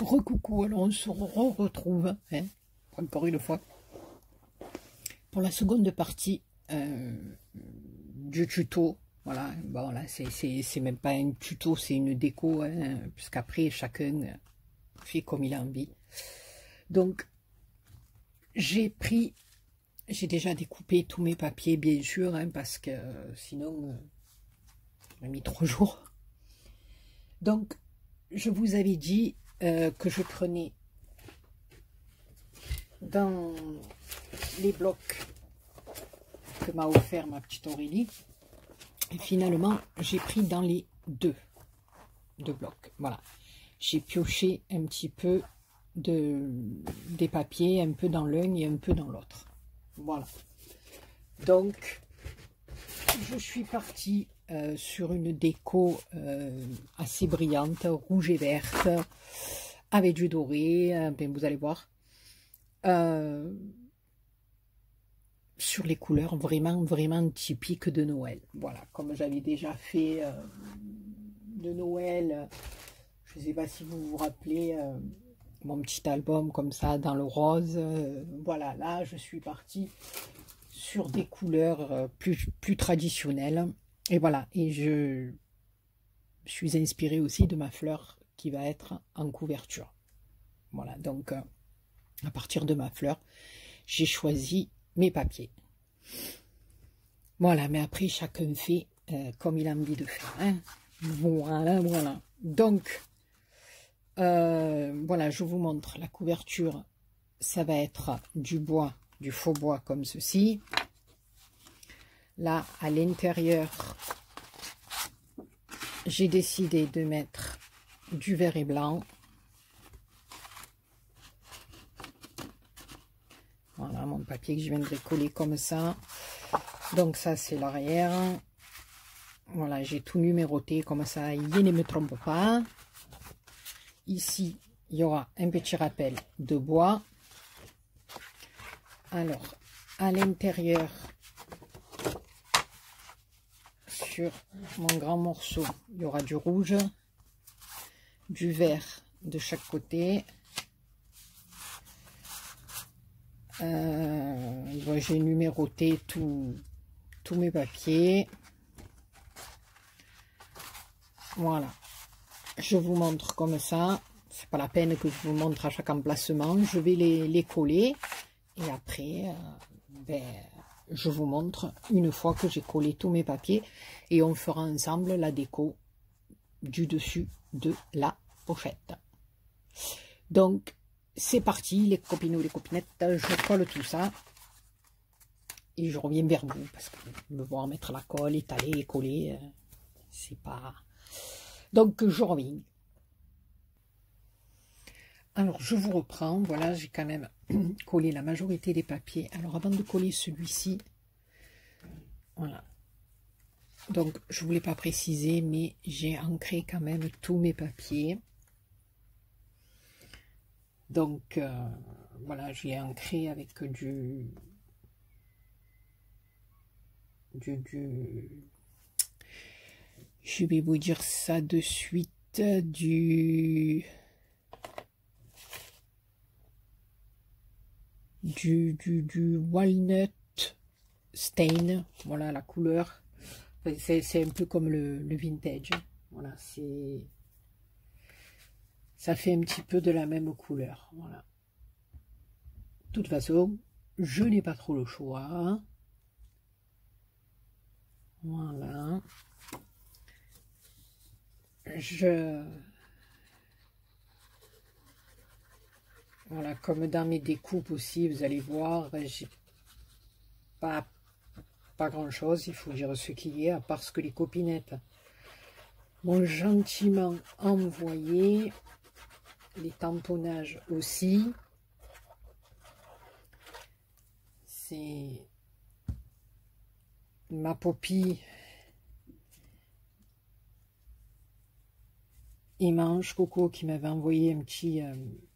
Recoucou, alors on se retrouve, hein, encore une fois, pour la seconde partie du tuto. Voilà, bon là c'est même pas un tuto, c'est une déco, hein, puisqu'après chacun fait comme il a envie. Donc j'ai déjà découpé tous mes papiers, bien sûr, hein, parce que sinon on a mis 3 jours. Donc je vous avais dit que je prenais dans les blocs que m'a offert ma petite Aurélie, et finalement j'ai pris dans les deux blocs. Voilà, j'ai pioché un petit peu des papiers, un peu dans l'un et un peu dans l'autre. Voilà, donc je suis partie sur une déco assez brillante, rouge et verte, avec du doré, ben vous allez voir, sur les couleurs vraiment typiques de Noël. Voilà, comme j'avais déjà fait de Noël, je ne sais pas si vous vous rappelez, mon petit album comme ça dans le rose. Voilà, là je suis partie sur des couleurs plus traditionnelles. Et voilà, et je suis inspirée aussi de ma fleur qui va être en couverture. Voilà, donc à partir de ma fleur, j'ai choisi mes papiers. Voilà, mais après chacun fait comme il a envie de faire, hein. Voilà. Donc, voilà, je vous montre la couverture. Ça va être du bois, du faux bois comme ceci. Là, à l'intérieur, j'ai décidé de mettre du vert et blanc. Voilà, mon papier que je viendrai coller comme ça. Donc ça, c'est l'arrière. Voilà, j'ai tout numéroté, comme ça, il ne me trompe pas. Ici, il y aura un petit rappel de bois. Alors, à l'intérieur, sur mon grand morceau, il y aura du rouge, du vert de chaque côté. J'ai numéroté tous mes papiers. Voilà, je vous montre comme ça. C'est pas la peine que je vous montre à chaque emplacement. Je vais les coller et après ben, je vous montre une fois que j'ai collé tous mes papiers et on fera ensemble la déco du dessus de la pochette. Donc c'est parti les copines, les copinettes, je colle tout ça et je reviens vers vous parce que me voir mettre la colle, étaler, coller, c'est pas... Donc je reviens. Alors je vous reprends, voilà, j'ai quand même collé la majorité des papiers. Alors avant de coller celui-ci, voilà, donc je voulais pas préciser, mais j'ai ancré quand même tous mes papiers. Donc voilà, je l'ai ancré avec je vais vous dire ça de suite, du walnut stain, voilà la couleur. C'est un peu comme le vintage, voilà, ça fait un petit peu de la même couleur, voilà. De toute façon, je n'ai pas trop le choix, hein. Voilà. Voilà, comme dans mes découpes aussi, vous allez voir, j'ai pas grand chose, il faut dire ce qu'il y a, à part ce que les copinettes m'ont gentiment envoyé, les tamponnages aussi. C'est ma Poppy et Manche Coco qui m'avait envoyé un petit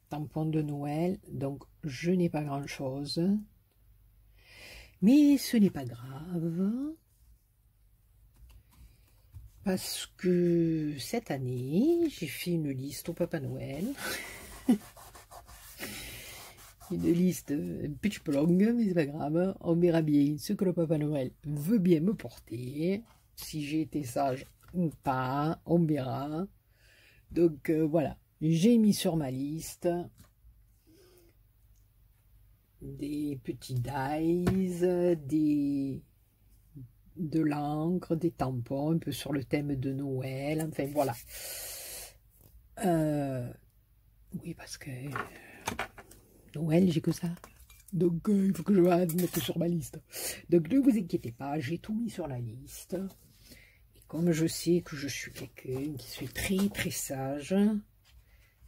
tampon de Noël, donc je n'ai pas grand chose, mais ce n'est pas grave parce que cette année j'ai fait une liste au Papa Noël Une liste un petit peu longue, mais c'est pas grave. On verra bien ce que le Papa Noël veut bien me porter. Si j'ai été sage ou pas, on verra. Donc voilà, j'ai mis sur ma liste des petits dies, de l'encre, des tampons, un peu sur le thème de Noël. Enfin voilà. Oui, parce que Noël, j'ai que ça. Donc, il faut que je mette sur ma liste. Donc, ne vous inquiétez pas, j'ai tout mis sur la liste. Et comme je sais que je suis quelqu'un qui suis très, très sage, hein,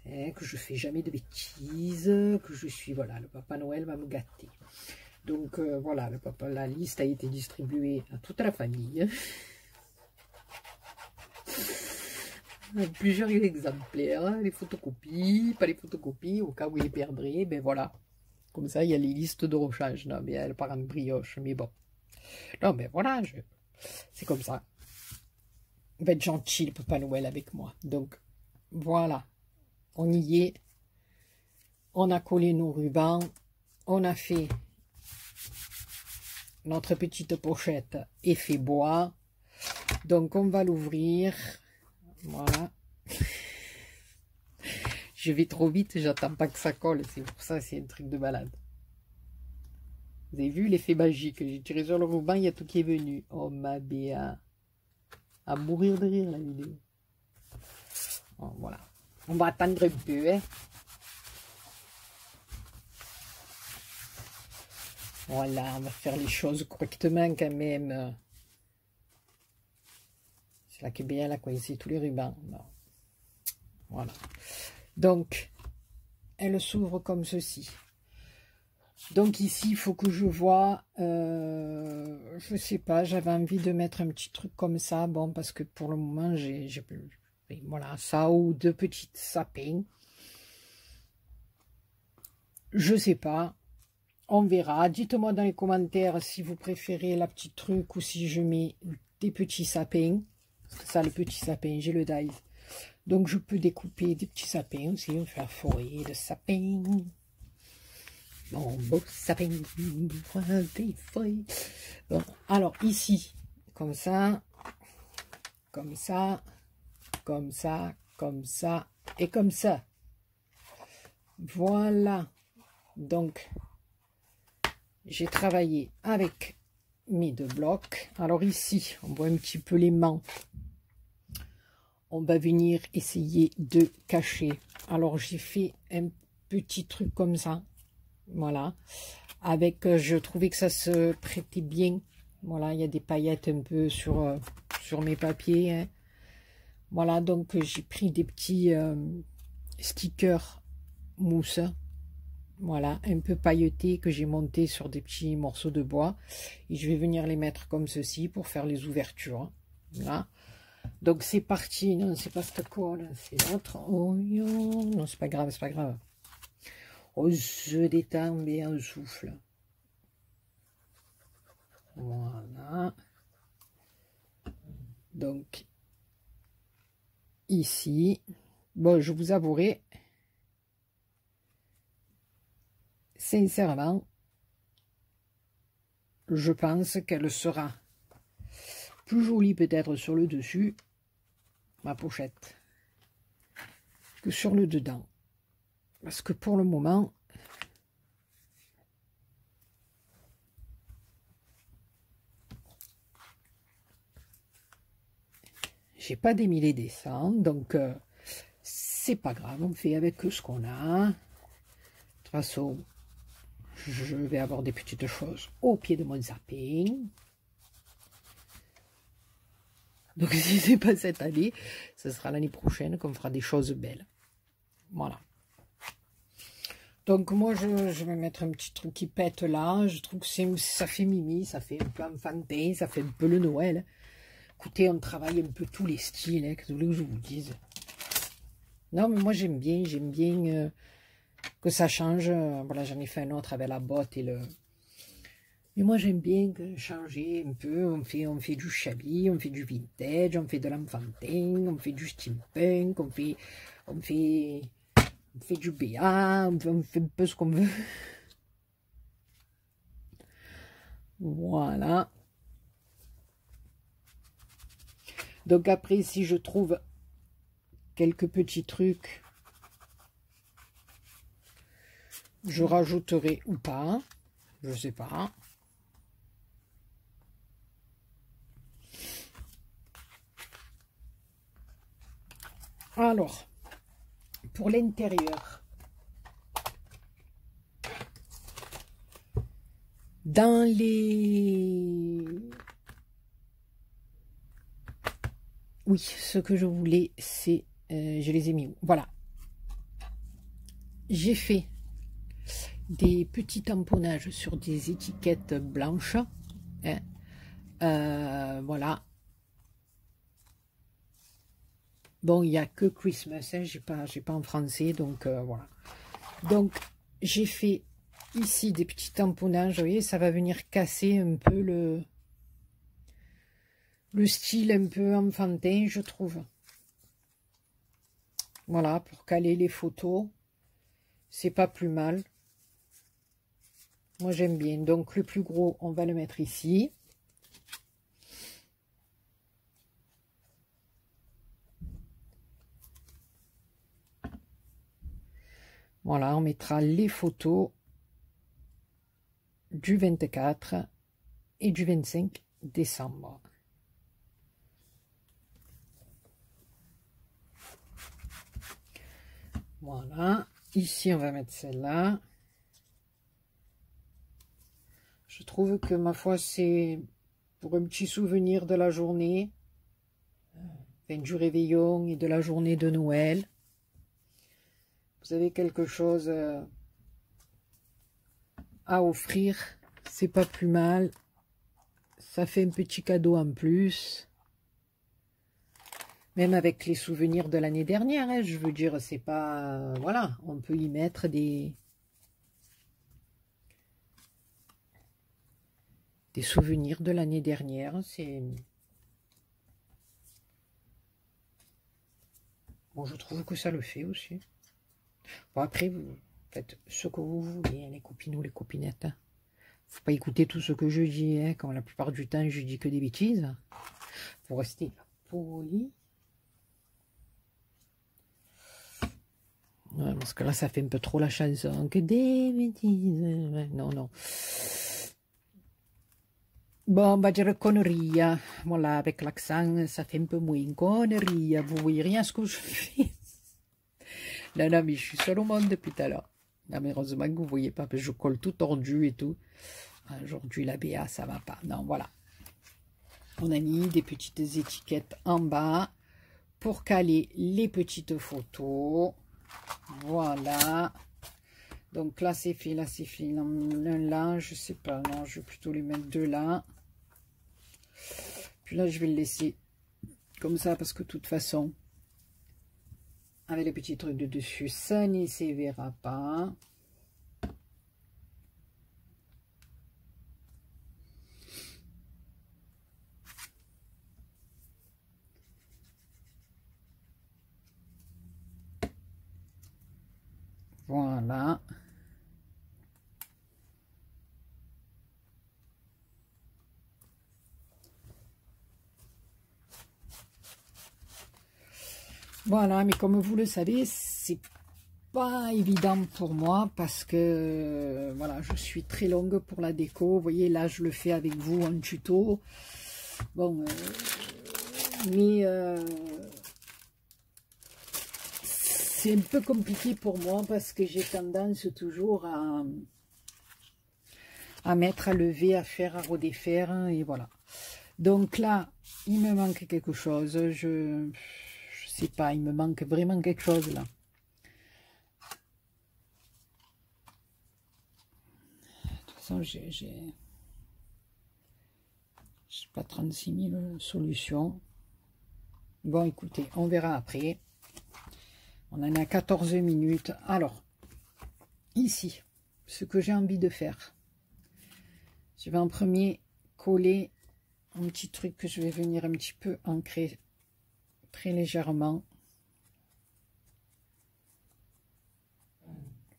que je fais jamais de bêtises, que je suis, voilà, le Papa Noël va me gâter. Donc, voilà, la liste a été distribuée à toute la famille. Plusieurs exemplaires, les photocopies, pas les photocopies, au cas où ils les perdraient, ben voilà. Comme ça, il y a les listes de rechange. Non, mais elle part en brioche, mais bon. Non, mais voilà, c'est comme ça. Il va être gentil, le Papa Noël, avec moi. Donc, voilà. On y est. On a collé nos rubans. On a fait notre petite pochette effet bois. Donc, on va l'ouvrir. Voilà. Je vais trop vite, j'attends pas que ça colle. C'est pour ça, c'est un truc de malade. Vous avez vu l'effet magique? J'ai tiré sur le ruban, il y a tout qui est venu. Oh ma béa. À mourir de rire la vidéo. Bon, voilà. On va attendre un peu. Hein. Voilà, on va faire les choses correctement quand même. C'est là que bien, elle a coincé tous les rubans. Non. Voilà. Donc, elle s'ouvre comme ceci. Donc ici, il faut que je vois, je sais pas, j'avais envie de mettre un petit truc comme ça, bon, parce que pour le moment, voilà, ça ou deux petites sapins. Je sais pas, on verra. Dites-moi dans les commentaires si vous préférez la petite truc ou si je mets des petits sapins. Parce que ça, le petit sapin, j'ai le dies. Donc je peux découper des petits sapins aussi, on fait la forêt de sapins. Mon beau sapin, des feuilles. Bon, alors ici, comme ça, comme ça, comme ça, comme ça, et comme ça. Voilà. Donc, j'ai travaillé avec mes deux blocs. Alors ici, on voit un petit peu les mains. On va venir essayer de cacher. Alors, j'ai fait un petit truc comme ça. Voilà, avec, je trouvais que ça se prêtait bien. Voilà, il y a des paillettes un peu sur mes papiers. Hein. Voilà, donc j'ai pris des petits stickers mousse. Voilà, un peu pailletés que j'ai monté sur des petits morceaux de bois. Et je vais venir les mettre comme ceci pour faire les ouvertures. Voilà. Donc c'est parti. Non, c'est pas cette colle, c'est l'autre. Oh non, c'est pas grave, c'est pas grave. On se détend bien on souffle. Voilà. Donc, ici, bon, je vous avouerai, sincèrement, je pense qu'elle sera plus jolie peut-être sur le dessus, ma pochette, que sur le dedans. Parce que pour le moment, j'ai pas démêlé des dessins, donc c'est pas grave, on fait avec ce qu'on a. De toute façon, je vais avoir des petites choses au pied de mon sapin. Donc si c'est pas cette année, ce sera l'année prochaine qu'on fera des choses belles. Voilà. Donc moi je vais mettre un petit truc qui pète là. Je trouve que ça fait mimi, ça fait un peu enfantin, ça fait un peu le Noël. Écoutez, on travaille un peu tous les styles, hein, que vous voulez que je vous dise. Non mais moi j'aime bien que ça change. Voilà, j'en ai fait un autre avec la botte et le... Mais moi j'aime bien changer un peu. On fait du shabby, on fait du vintage, on fait de l'enfantin, on fait du steampunk, on fait... On fait du BA, on fait un peu ce qu'on veut. Voilà. Donc après, si je trouve quelques petits trucs, je rajouterai ou pas, je sais pas. Alors, pour l'intérieur, dans les... Oui, ce que je voulais, c'est... je les ai mis où? Voilà. J'ai fait des petits tamponnages sur des étiquettes blanches. Hein. Voilà. Bon, il n'y a que Christmas, hein, j'ai pas en français, donc voilà. Donc, j'ai fait ici des petits tamponnages, vous voyez, ça va venir casser un peu le style un peu enfantin, je trouve. Voilà, pour caler les photos, c'est pas plus mal. Moi, j'aime bien. Donc, le plus gros, on va le mettre ici. Voilà, on mettra les photos du 24 et du 25 décembre. Voilà, ici on va mettre celle-là. Je trouve que ma foi c'est pour un petit souvenir de la journée, enfin, du réveillon et de la journée de Noël. Vous avez quelque chose à offrir, c'est pas plus mal. Ça fait un petit cadeau en plus. Même avec les souvenirs de l'année dernière, hein, je veux dire, c'est pas... voilà, on peut y mettre des souvenirs de l'année dernière. C'est... bon, je trouve que ça le fait aussi. Bon, après, vous faites ce que vous voulez, hein, les copines ou les copinettes. Hein. Faut pas écouter tout ce que je dis, hein, comme la plupart du temps, je dis que des bêtises. Faut rester poli. Ouais, parce que là, ça fait un peu trop la chanson. Que des bêtises. Ouais, non, non. Bon, on va dire connerie. Voilà, avec l'accent, ça fait un peu moins connerie. Vous voyez rien ce que je fais. Non, non, mais je suis seule au monde depuis tout à l'heure. Non, mais heureusement que vous ne voyez pas, parce que je colle tout tordu et tout. Aujourd'hui, la BA, ça va pas. Non, voilà. On a mis des petites étiquettes en bas pour caler les petites photos. Voilà. Donc là, c'est fait, là, c'est fait. L'un là, je sais pas. Non, je vais plutôt les mettre deux là. Puis là, je vais le laisser comme ça parce que de toute façon, avec les petits trucs de dessus, ça n'y se verra pas. Voilà. Voilà, mais comme vous le savez, c'est pas évident pour moi parce que voilà, je suis très longue pour la déco. Vous voyez, là, je le fais avec vous en tuto. Bon, mais c'est un peu compliqué pour moi parce que j'ai tendance toujours à mettre, à lever, à faire, à redéfaire, hein, et voilà. Donc là, il me manque quelque chose. Je sais pas, il me manque vraiment quelque chose là. De toute façon, j'ai pas 36 000 solutions. Bon, écoutez, on verra après. On en a 14 minutes. Alors, ici, ce que j'ai envie de faire, je vais en premier coller un petit truc que je vais venir un petit peu ancrer très légèrement.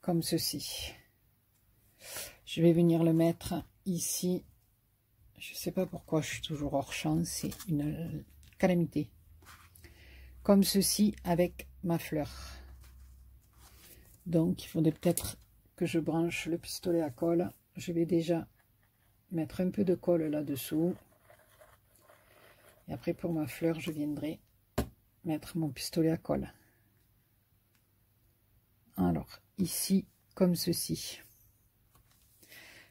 comme ceci. Je vais venir le mettre ici. Je ne sais pas pourquoi je suis toujours hors champ, c'est une calamité. Comme ceci avec ma fleur. Donc il faudrait peut-être que je branche le pistolet à colle. Je vais déjà mettre un peu de colle là-dessous. Et après pour ma fleur, je viendrai mettre mon pistolet à colle. Alors ici, comme ceci.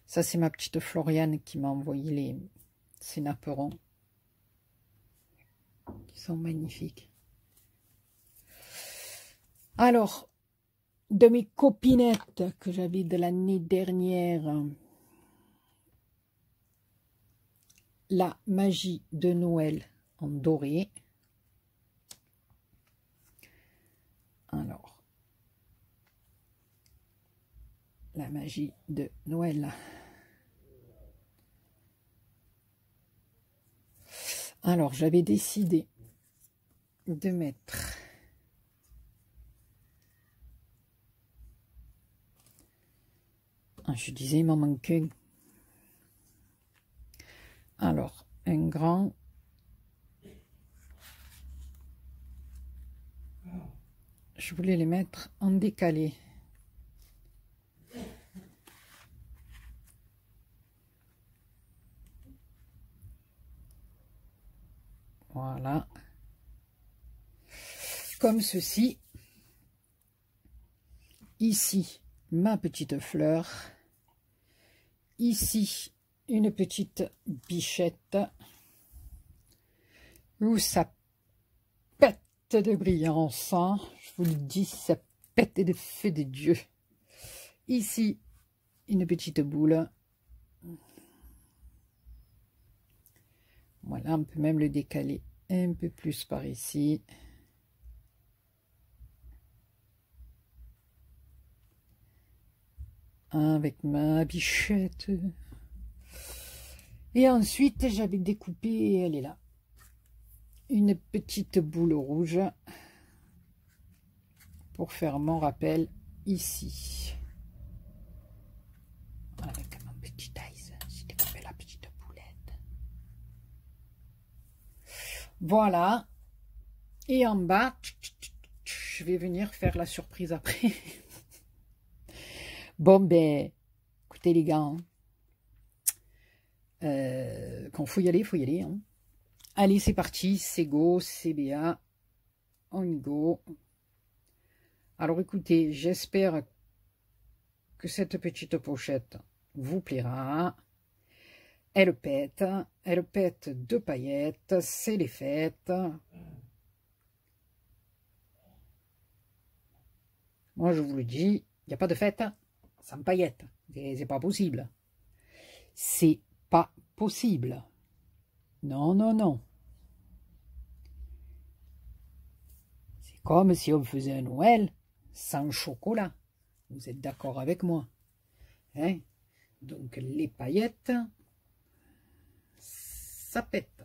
Ça c'est ma petite Floriane qui m'a envoyé ces napperons. Qui sont magnifiques. Alors, de mes copinettes que j'avais de l'année dernière, la magie de Noël en doré. Alors, la magie de Noël. Alors, j'avais décidé de mettre je disais, il m'en manque un. Alors, un grand. Je voulais les mettre en décalé. Voilà. Comme ceci. Ici, ma petite fleur. Ici, une petite bichette. Où ça pète de brillance. Hein. Je vous le dis, ça pète de feu de Dieu. Ici, une petite boule. Voilà, on peut même le décaler un peu plus par ici. Avec ma bichette. Et ensuite, j'avais découpé, elle est là, une petite boule rouge pour faire mon rappel ici. Avec mon petit ice, j'ai découpé la petite boulette. Voilà. Et en bas, je vais venir faire la surprise après. Bon, ben, écoutez les gars, quand faut y aller. Hein. Allez, c'est parti, c'est go, c'est BA, on y go. Alors écoutez, j'espère que cette petite pochette vous plaira. Elle pète de paillettes, c'est les fêtes. Moi, je vous le dis, il n'y a pas de fête sans paillettes. C'est pas possible. C'est pas possible. Non, non, non. C'est comme si on faisait un Noël sans chocolat. Vous êtes d'accord avec moi? Hein? Donc, les paillettes, ça pète.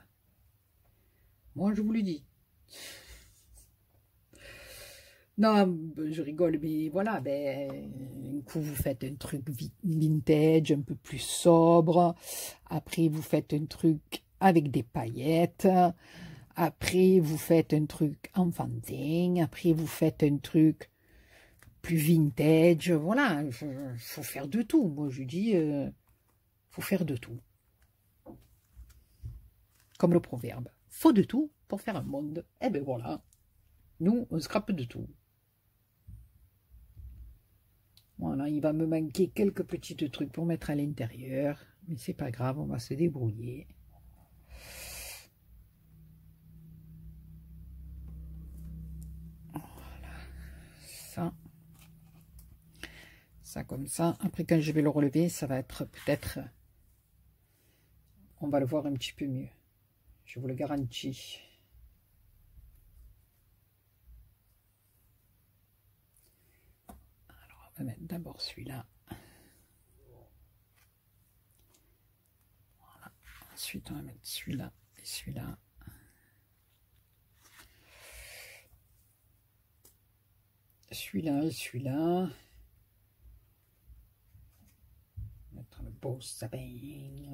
Moi, je vous le dis. Non, je rigole, mais voilà, ben, un coup vous faites un truc vintage, un peu plus sobre, après vous faites un truc avec des paillettes, après vous faites un truc enfantin, après vous faites un truc plus vintage, voilà, faut faire de tout, moi je dis, faut faire de tout. Comme le proverbe, faut de tout pour faire un monde, et ben voilà, nous on scrape de tout. Voilà, il va me manquer quelques petits trucs pour mettre à l'intérieur. Mais c'est pas grave, on va se débrouiller. Voilà. Ça comme ça. Après, quand je vais le relever, ça va être peut-être... On va le voir un petit peu mieux. Je vous le garantis. Alors, on va mettre d'abord celui-là. Voilà. Ensuite, on va mettre celui-là et celui-là. Celui-là et celui-là. beau sapin,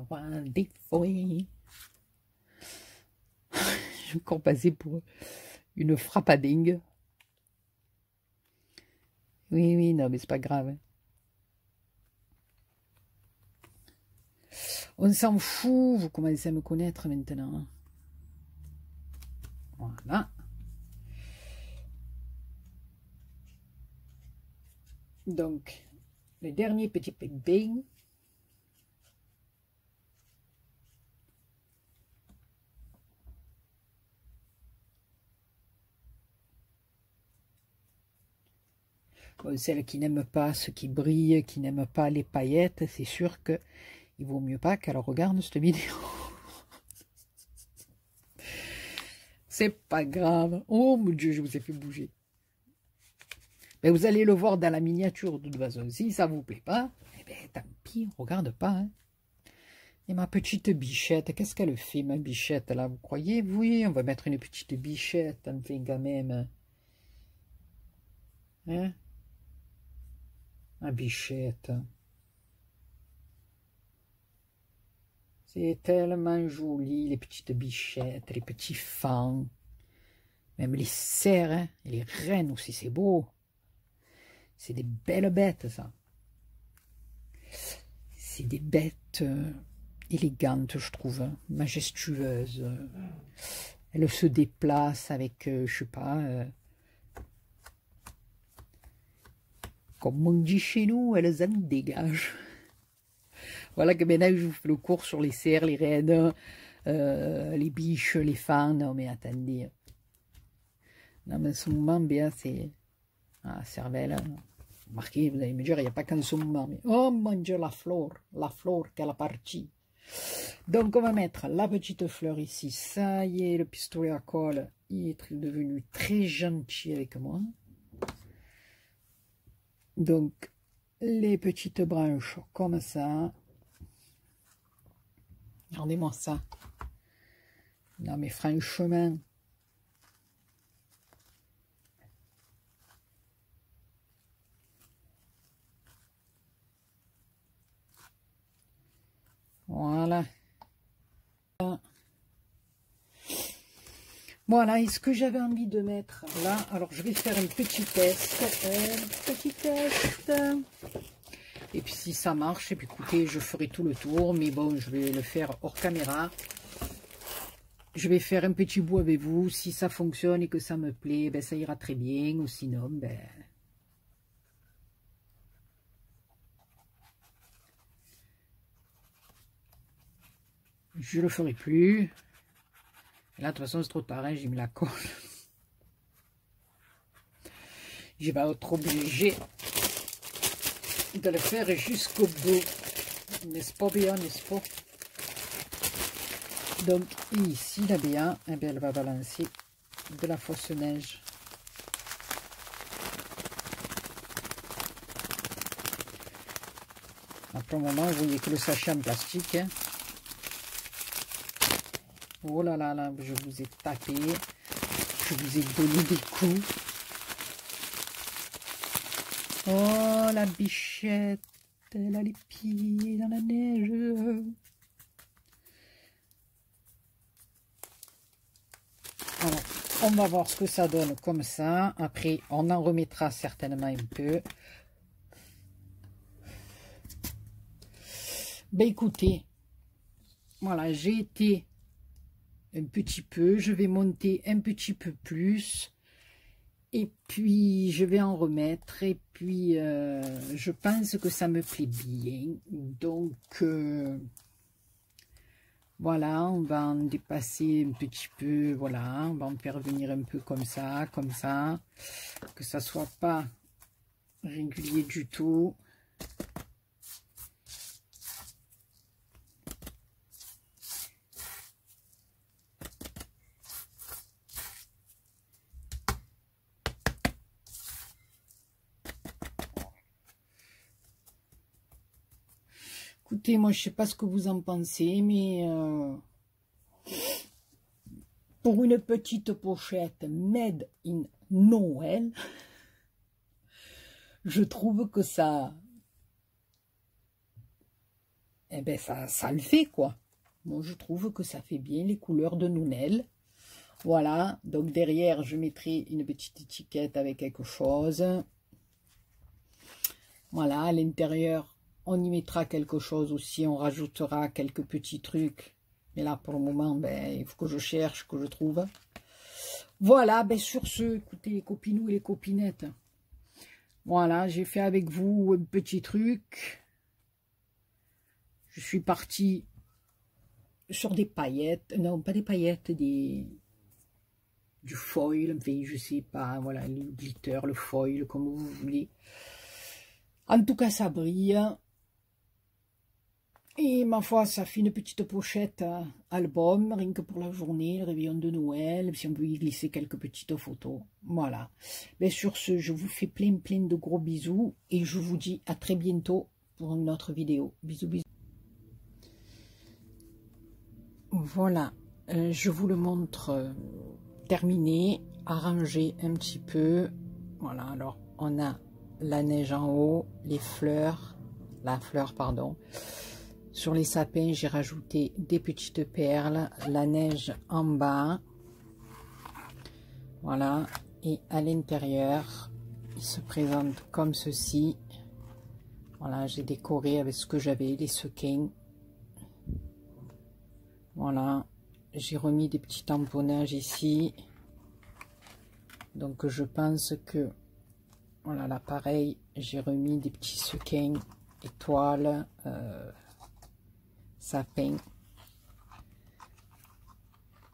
roi des forêts. Je suis encore passé pour une frappadingue. Oui, oui, non, mais c'est pas grave. Hein. On s'en fout, vous commencez à me connaître maintenant. Voilà. Donc, le dernier petit pépin. Bon, celles qui n'aiment pas ce qui brille, qui n'aiment pas les paillettes, c'est sûr que il vaut mieux pas qu'elle regarde cette vidéo. C'est pas grave. Oh mon Dieu, je vous ai fait bouger. Mais vous allez le voir dans la miniature de toute façon. Si ça vous plaît pas, eh bien tant pis, on regarde pas. Hein. Et ma petite bichette, qu'est-ce qu'elle fait ma bichette là, vous croyez? Oui, on va mettre une petite bichette, enfin quand même. Hein? Ma bichette. C'est tellement joli, les petites bichettes, les petits fans. Même les cerfs, hein, et les rennes aussi, c'est beau. C'est des belles bêtes, ça. C'est des bêtes élégantes, je trouve, hein, majestueuses. Elles se déplacent avec, je sais pas, comme on dit chez nous, elles en dégagent. Voilà que maintenant je vous fais le cours sur les cerfs, les rennes, les biches, les fans. Non mais attendez. Non mais en ce moment, bien c'est... Ah, cervelle. Remarquez, vous allez me dire, il n'y a pas qu'en ce moment. Mais... Oh mon Dieu, la fleur qu'elle a partie. Donc on va mettre la petite fleur ici. Ça y est, le pistolet à colle, il est devenu très gentil avec moi. Donc les petites branches comme ça. Regardez-moi ça. Non mais franchement. Voilà. Voilà, et ce que j'avais envie de mettre là, alors je vais faire un petit test. Et puis si ça marche, et puis écoutez, je ferai tout le tour, mais bon, je vais le faire hors caméra. Je vais faire un petit bout avec vous. Si ça fonctionne et que ça me plaît, ben ça ira très bien. Ou sinon, ben... je le ferai plus. Et là, de toute façon, c'est trop tard, hein, j'ai mis la colle. Je vais être obligé de le faire jusqu'au bout. N'est-ce pas bien, n'est-ce pas? Donc, ici, la bien, eh bien, elle va balancer de la fausse neige. Après le moment, vous voyez que le sachet en plastique. Hein. Oh là là là, je vous ai tapé. Je vous ai donné des coups. Oh, la bichette. Elle a les pieds dans la neige. Alors, on va voir ce que ça donne comme ça. Après, on en remettra certainement un peu. Ben écoutez, voilà, j'ai été un petit peu. Je vais monter un petit peu plus. Et puis, je vais en remettre. Et puis, je pense que ça me plaît bien. Donc, voilà, on va en dépasser un petit peu. Voilà, on va en faire venir un peu comme ça. Que ça soit pas régulier du tout. Écoutez, moi, je sais pas ce que vous en pensez, mais pour une petite pochette made in Noël, je trouve que ça eh ben ça le fait, quoi. Moi, je trouve que ça fait bien les couleurs de Nounel. Voilà, donc derrière, je mettrai une petite étiquette avec quelque chose. Voilà, à l'intérieur, on y mettra quelque chose aussi, on rajoutera quelques petits trucs. Mais là, pour le moment, ben, il faut que je cherche, que je trouve. Voilà, ben sur ce, écoutez les copinous et les copinettes. Voilà, j'ai fait avec vous un petit truc. Je suis partie sur des paillettes, non pas des paillettes, du foil, enfin, je sais pas, voilà, le glitter, le foil, comme vous voulez. En tout cas, ça brille. Et ma foi, ça fait une petite pochette album, rien que pour la journée, le réveillon de Noël, si on veut y glisser quelques petites photos. Voilà. Mais sur ce, je vous fais plein de gros bisous et je vous dis à très bientôt pour une autre vidéo. Bisous, bisous. Voilà, je vous le montre terminé, arrangé un petit peu. Voilà, alors on a la neige en haut, les fleurs, la fleur, pardon. Sur les sapins, j'ai rajouté des petites perles, la neige en bas. Voilà, et à l'intérieur, il se présente comme ceci. Voilà, j'ai décoré avec ce que j'avais, les sequins. Voilà, j'ai remis des petits tamponnages ici. Donc je pense que, voilà, là pareil, j'ai remis des petits sequins, étoiles, sapin.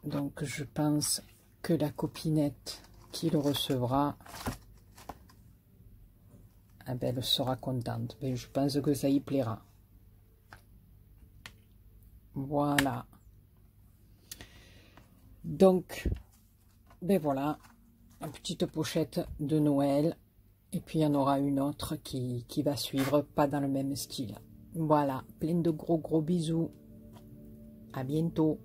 Donc je pense que la copinette qui le recevra, eh ben, elle sera contente. Ben, je pense que ça y plaira. Voilà. Donc, ben voilà, une petite pochette de Noël. Et puis il y en aura une autre qui va suivre, pas dans le même style. Voilà, plein de gros bisous. À bientôt.